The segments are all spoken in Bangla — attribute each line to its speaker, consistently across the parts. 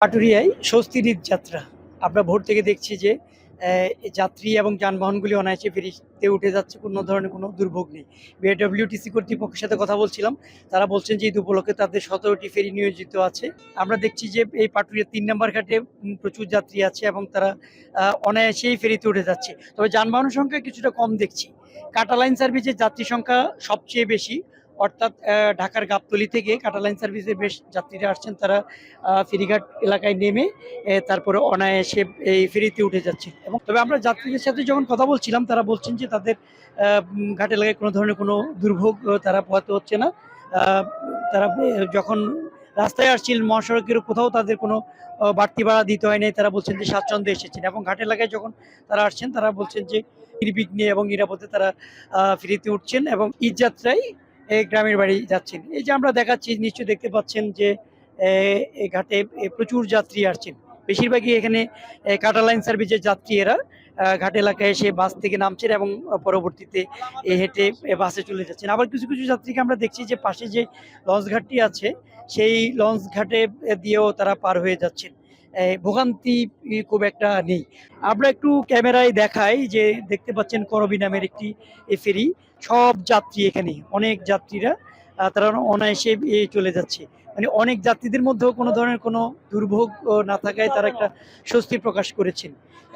Speaker 1: পাটুরিয়ায় স্বস্তির ঈদ যাত্রা। আমরা ভোর থেকে দেখছি যে যাত্রী এবং যানবাহনগুলি অনায়াসে ফেরিতে উঠে যাচ্ছে। কোনো ধরনের কোনো দুর্ভোগ নেই। বিআরডব্লিউটিসি কর্তৃপক্ষের সাথে কথা বলছিলাম। তারা বলছেন যে ঈদ উপলক্ষে তাদের ১৭টি ফেরি নিয়োজিত আছে। আমরা দেখছি যে এই পাটুরিয়ার ৩ নাম্বার ঘাটে প্রচুর যাত্রী আছে এবং তারা অনায়াসেই ফেরিতে উঠে যাচ্ছে। তবে যানবাহনের সংখ্যা কিছুটা কম দেখছি। কাটা লাইন সার্ভিসের যাত্রী সংখ্যা সবচেয়ে বেশি। অর্থাৎ ঢাকার গাবতলী থেকে কাটা লাইন সার্ভিসে বেশ যাত্রীরা আসছেন। তারা ফেরিঘাট এলাকায় নেমে তারপরে অনায়াসে এই ফেরিতে উঠে যাচ্ছে। এবং তবে আমরা যাত্রীদের সাথে যখন কথা বলছিলাম তারা বলছেন যে তাদের ঘাট এলাকায় কোনো ধরনের কোনো দুর্ভোগ তারা পোহাতে হচ্ছে না। আহ, তারা যখন রাস্তায় আসছিলেন মহাসড়কের কোথাও তাদের কোনো বাড়তি ভাড়া দিতে হয় নাই। তারা বলছেন যে স্বাচ্ছন্দ্যে এসেছেন এবং ঘাট এলাকায় যখন তারা আসছেন তারা বলছেন যে নির্বিঘ্নে এবং নিরাপদে তারা ফেরিতে উঠছেন এবং ঈদ যাত্রায় গ্রামের বাড়ি যাচ্ছেন। এই যে আমরা দেখাচ্ছি, নিশ্চয়ই দেখতে পাচ্ছেন যে এই ঘাটে প্রচুর যাত্রী আসছেন। বেশিরভাগই এখানে কাটা লাইন সার্ভিসের যাত্রী এরা ঘাট এলাকায় এসে বাস থেকে নামছেন এবং পরবর্তীতে হেঁটে বাসে চলে যাচ্ছেন। আবার কিছু কিছু যাত্রীকে আমরা দেখছি যে পাশে যে লঞ্চ ঘাটটি আছে সেই লঞ্চ ঘাটে দিয়েও তারা পার হয়ে যাচ্ছেন। ভোগান্তি খুব একটা নেই। আমরা একটু ক্যামেরায় দেখাই যে দেখতে পাচ্ছেন করবী নামের একটি ফেরি। সব যাত্রী এখানে, অনেক যাত্রীরা তারা অনায়াসে চলে যাচ্ছে। মানে অনেক যাত্রীদের মধ্যেও কোনো ধরনের কোনো দুর্ভোগ না থাকায় তারা একটা স্বস্তি প্রকাশ করেছেন।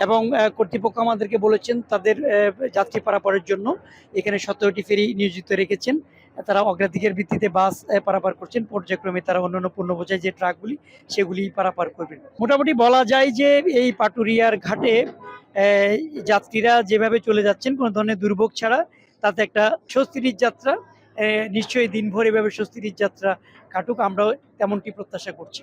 Speaker 1: এবং কর্তৃপক্ষ আমাদেরকে বলেছেন তাদের যাত্রী পারাপারের জন্য এখানে ১৭টি ফেরি নিয়োজিত রেখেছেন। তারা অগ্রাধিকার ভিত্তিতে বাস পারাপার করছেন। পর্যায়ক্রমে তারা অন্যান্য পণ্য বোঝাই যে ট্রাকগুলি সেগুলি পারাপার করবেন। মোটামুটি বলা যায় যে এই পাটুরিয়ার ঘাটে যাত্রীরা যেভাবে চলে যাচ্ছেন কোনো ধরনের দুর্ভোগ ছাড়া, তাতে একটা স্বস্তির ঈদ যাত্রা। নিশ্চয়ই দিনভর এভাবে স্বস্তির ঈদ যাত্রা কাটুক, আমরাও তেমনটি প্রত্যাশা করছি।